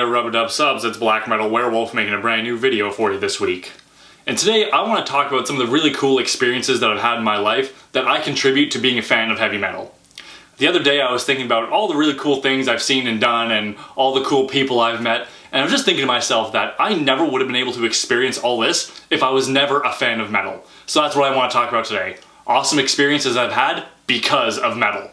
there, rub-a-dub subs, it's Blackmetalwerewolf making a brand new video for you this week. And today I want to talk about some of the really cool experiences that I've had in my life that I contribute to being a fan of heavy metal. The other day I was thinking about all the really cool things I've seen and done and all the cool people I've met, and I was just thinking to myself that I never would have been able to experience all this if I was never a fan of metal. So that's what I want to talk about today. Awesome experiences I've had because of metal.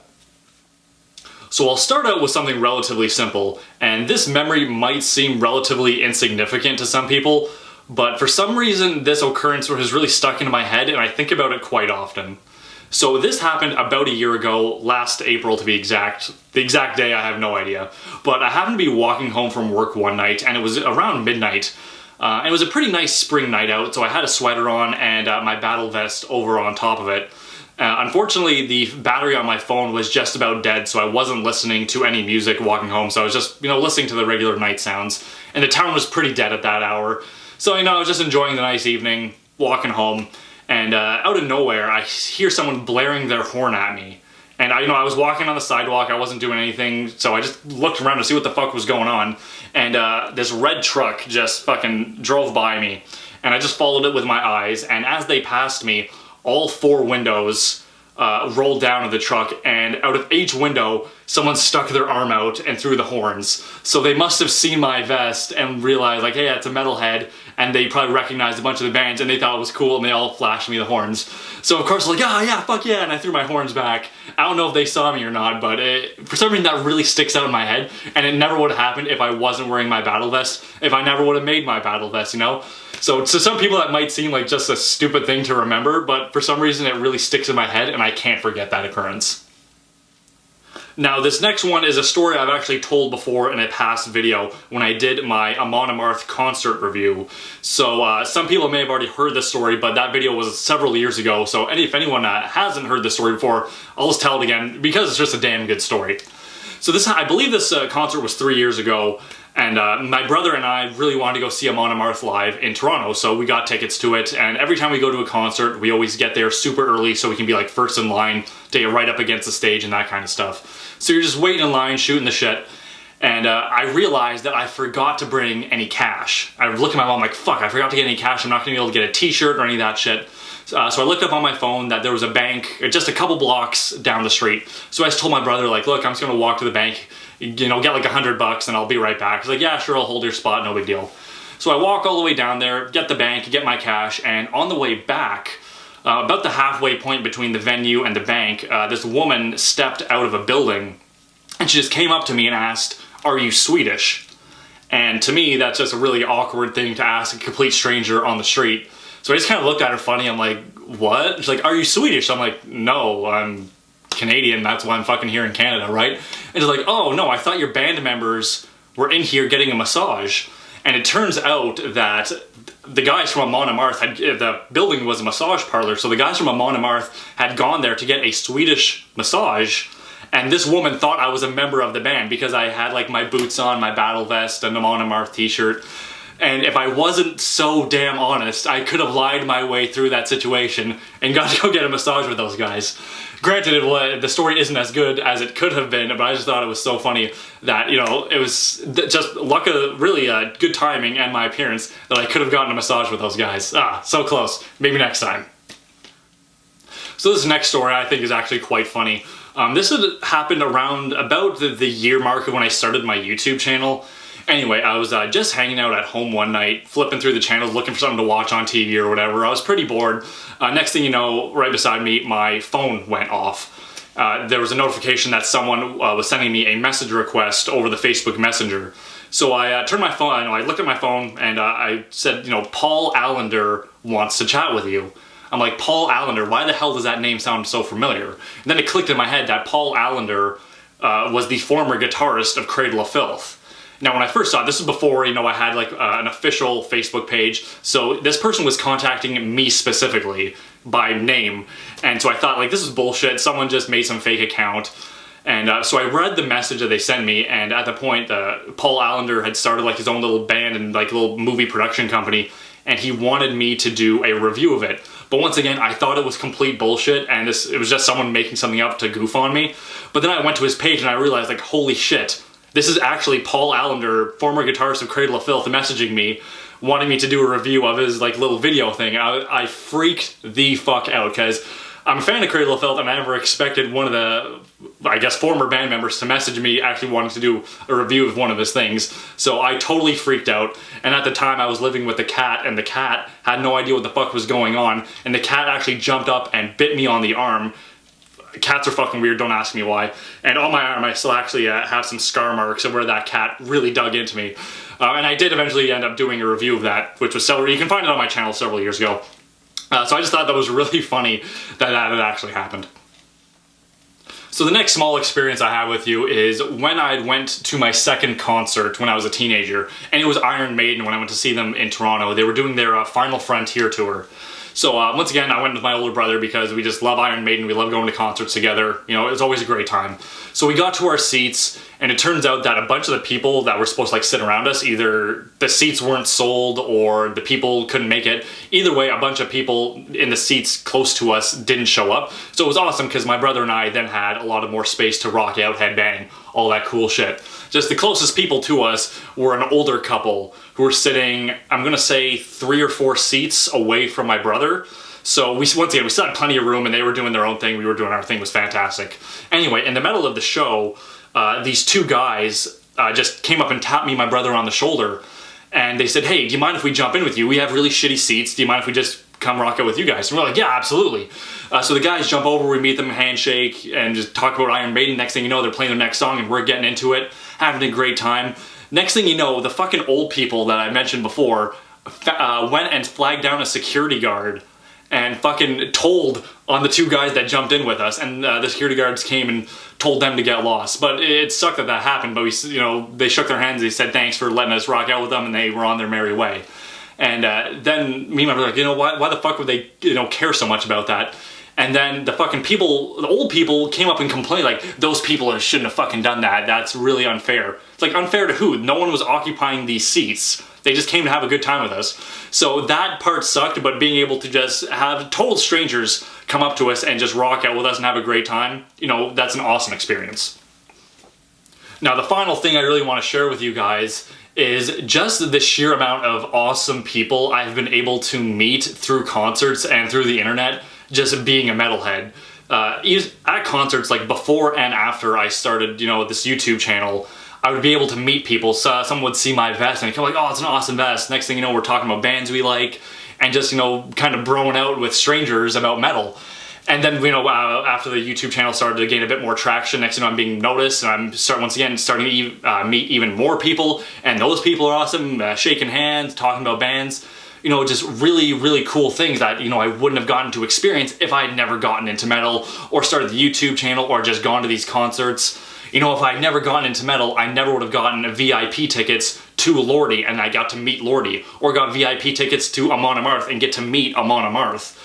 So I'll start out with something relatively simple, and this memory might seem relatively insignificant to some people, but for some reason this occurrence has really stuck into my head and I think about it quite often. So this happened about a year ago, last April to be exact. The exact day I have no idea. But I happened to be walking home from work one night and it was around midnight. And it was a pretty nice spring night out, so I had a sweater on and my battle vest over on top of it. Unfortunately, the battery on my phone was just about dead, so I wasn't listening to any music walking home, so I was just, listening to the regular night sounds. And the town was pretty dead at that hour. So, I was just enjoying the nice evening, walking home, and out of nowhere, I hear someone blaring their horn at me. And I was walking on the sidewalk, I wasn't doing anything, so I just looked around to see what the fuck was going on. And this red truck just fucking drove by me. And I just followed it with my eyes, and as they passed me, all four windows rolled down of the truck, and out of each window, someone stuck their arm out and threw the horns. So they must have seen my vest and realized, like, hey, it's a Metalhead, and they probably recognized a bunch of the bands, and they thought it was cool, and they all flashed me the horns. So of course, like, oh yeah, fuck yeah, and I threw my horns back. I don't know if they saw me or not, but for some reason that really sticks out in my head, and it never would have happened if I wasn't wearing my battle vest, if I never would have made my battle vest, So to some people that might seem like just a stupid thing to remember, but for some reason it really sticks in my head and I can't forget that occurrence. Now this next one is a story I've actually told before in a past video when I did my Amon Amarth concert review. So some people may have already heard this story, but that video was several years ago, so if anyone hasn't heard this story before, I'll just tell it again because it's just a damn good story. So I believe this concert was 3 years ago, and my brother and I really wanted to go see Amon Amarth live in Toronto, so we got tickets to it, and every time we go to a concert, we always get there super early so we can be like first in line to get right up against the stage and that kind of stuff. So you're just waiting in line, shooting the shit, and I realized that I forgot to bring any cash. I looked at my mom like, fuck, I forgot to get any cash, I'm not gonna be able to get a t-shirt or any of that shit. So I looked up on my phone that there was a bank just a couple blocks down the street. So I just told my brother, like, look, I'm just gonna walk to the bank, get like $100 and I'll be right back. He's like, yeah, sure, I'll hold your spot, no big deal. So I walk all the way down there, get the bank, get my cash, and on the way back, about the halfway point between the venue and the bank, this woman stepped out of a building and she just came up to me and asked, are you Swedish? And to me, that's just a really awkward thing to ask a complete stranger on the street. So I just kind of looked at her funny, I'm like, what? She's like, are you Swedish? I'm like, no, I'm Canadian, that's why I'm fucking here in Canada, right? And she's like, oh no, I thought your band members were in here getting a massage. And it turns out that the guys from Amon Amarth the building was a massage parlor, so the guys from Amon Amarth had gone there to get a Swedish massage, and this woman thought I was a member of the band because I had like my boots on, my battle vest, and Amon Amarth t-shirt. And if I wasn't so damn honest, I could have lied my way through that situation and got to go get a massage with those guys. Granted, the story isn't as good as it could have been, but I just thought it was so funny that, it was just really good timing and my appearance that I could have gotten a massage with those guys. Ah, so close. Maybe next time. So this next story I think is actually quite funny. This had happened around about the year mark of when I started my YouTube channel. Anyway, I was just hanging out at home one night, flipping through the channels, looking for something to watch on TV or whatever. I was pretty bored. Next thing you know, right beside me, my phone went off. There was a notification that someone was sending me a message request over the Facebook Messenger. So I turned my phone, I looked at my phone, and I said, Paul Allander wants to chat with you. I'm like, Paul Allander, why the hell does that name sound so familiar? And then it clicked in my head that Paul Allander was the former guitarist of Cradle of Filth. Now when I first saw it, this is before, I had like an official Facebook page, so this person was contacting me specifically by name, and so I thought, like, this is bullshit, someone just made some fake account. And so I read the message that they sent me, and at the point, Paul Allander had started like his own little band and like little movie production company, and he wanted me to do a review of it. But once again, I thought it was complete bullshit, and it was just someone making something up to goof on me. But then I went to his page and I realized, like, holy shit, This is actually Paul Allander, former guitarist of Cradle of Filth, messaging me, wanting me to do a review of his like little video thing. I freaked the fuck out because I'm a fan of Cradle of Filth and I never expected one of the, I guess, former band members to message me actually wanting to do a review of one of his things. So I totally freaked out, and at the time I was living with the cat, and the cat had no idea what the fuck was going on, and the cat actually jumped up and bit me on the arm. Cats are fucking weird, don't ask me why. And on my arm I still actually have some scar marks of where that cat really dug into me. And I did eventually end up doing a review of that, which was several, you can find it on my channel several years ago. So I just thought that was really funny that that had actually happened. So the next small experience I have with you is when I went to my second concert when I was a teenager, and it was Iron Maiden when I went to see them in Toronto. They were doing their Final Frontier tour. So once again, I went with my older brother because we just love Iron Maiden, we love going to concerts together, you know, it was always a great time. So we got to our seats, and it turns out that a bunch of the people that were supposed to like sit around us, either the seats weren't sold or the people couldn't make it. Either way, a bunch of people in the seats close to us didn't show up. So it was awesome because my brother and I then had a lot of more space to rock out, headbang, all that cool shit. Just the closest people to us were an older couple who were sitting, I'm gonna say 3 or 4 seats away from my brother. So once again, we still had plenty of room and they were doing their own thing, we were doing our thing, it was fantastic. Anyway, in the middle of the show, these 2 guys just came up and tapped me and my brother on the shoulder, and they said, hey, do you mind if we jump in with you? We have really shitty seats, do you mind if we just come rock out with you guys? And we're like, yeah, absolutely. So the guys jump over, we meet them, handshake, and just talk about Iron Maiden. Next thing you know, they're playing their next song and we're getting into it, having a great time. Next thing you know, the fucking old people that I mentioned before went and flagged down a security guard and fucking told on the 2 guys that jumped in with us, and the security guards came and told them to get lost. But it sucked that that happened, but we, you know, they shook their hands, they said thanks for letting us rock out with them, and they were on their merry way. And then me and my brother were like, you know, why the fuck would they, you know, care so much about that? And then the fucking people, the old people came up and complained like, those people shouldn't have fucking done that, that's really unfair. It's like, unfair to who? No one was occupying these seats. They just came to have a good time with us. So that part sucked, but being able to just have total strangers come up to us and just rock out with us and have a great time, you know, that's an awesome experience. Now the final thing I really want to share with you guys is just the sheer amount of awesome people I've been able to meet through concerts and through the internet, just being a metalhead. At concerts, like before and after I started, you know, this YouTube channel, I would be able to meet people. So someone would see my vest and come like, oh, it's an awesome vest. Next thing you know, we're talking about bands we like and just, you know, kind of broing out with strangers about metal. And then, you know, after the YouTube channel started to gain a bit more traction, next thing you know, I'm being noticed, and I'm once again starting to meet even more people, and those people are awesome, shaking hands, talking about bands, you know, just really, really cool things that, you know, I wouldn't have gotten to experience if I had never gotten into metal, or started the YouTube channel, or just gone to these concerts. You know, if I had never gotten into metal, I never would have gotten VIP tickets to Lordi, and I got to meet Lordi, or got VIP tickets to Amon Amarth and get to meet Amon Amarth.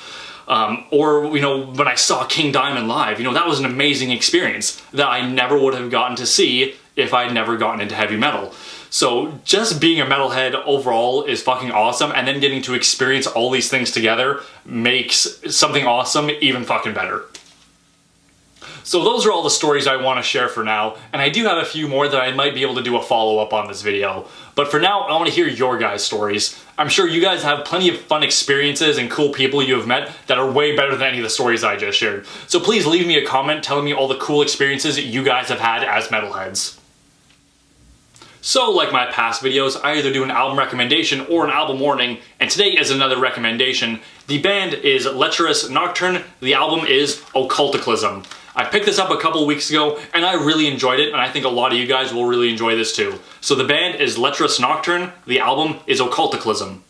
Or, you know, when I saw King Diamond live, you know, that was an amazing experience that I never would have gotten to see if I'd never gotten into heavy metal. So just being a metalhead overall is fucking awesome, and then getting to experience all these things together makes something awesome even fucking better. So those are all the stories I want to share for now, and I do have a few more that I might be able to do a follow-up on this video. But for now, I want to hear your guys' stories. I'm sure you guys have plenty of fun experiences and cool people you have met that are way better than any of the stories I just shared. So please leave me a comment telling me all the cool experiences you guys have had as metalheads. So, like my past videos, I either do an album recommendation or an album warning, and today is another recommendation. The band is Lecherous Nocturne, the album is Occultaclysmic. I picked this up a couple weeks ago, and I really enjoyed it, and I think a lot of you guys will really enjoy this too. So the band is Lecherous Nocturne, the album is Occultaclysmic.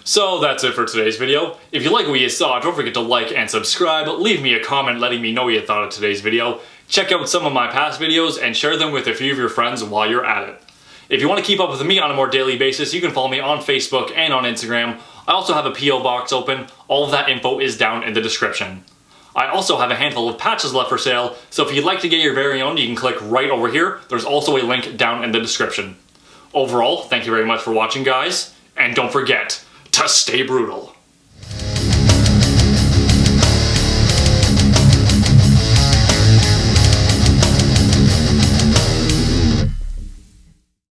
So that's it for today's video. If you like what you saw, don't forget to like and subscribe, leave me a comment letting me know what you thought of today's video, check out some of my past videos, and share them with a few of your friends while you're at it. If you want to keep up with me on a more daily basis, you can follow me on Facebook and on Instagram. I also have a P.O. box open. All of that info is down in the description. I also have a handful of patches left for sale, so if you'd like to get your very own, you can click right over here. There's also a link down in the description. Overall, thank you very much for watching, guys, and don't forget to stay brutal.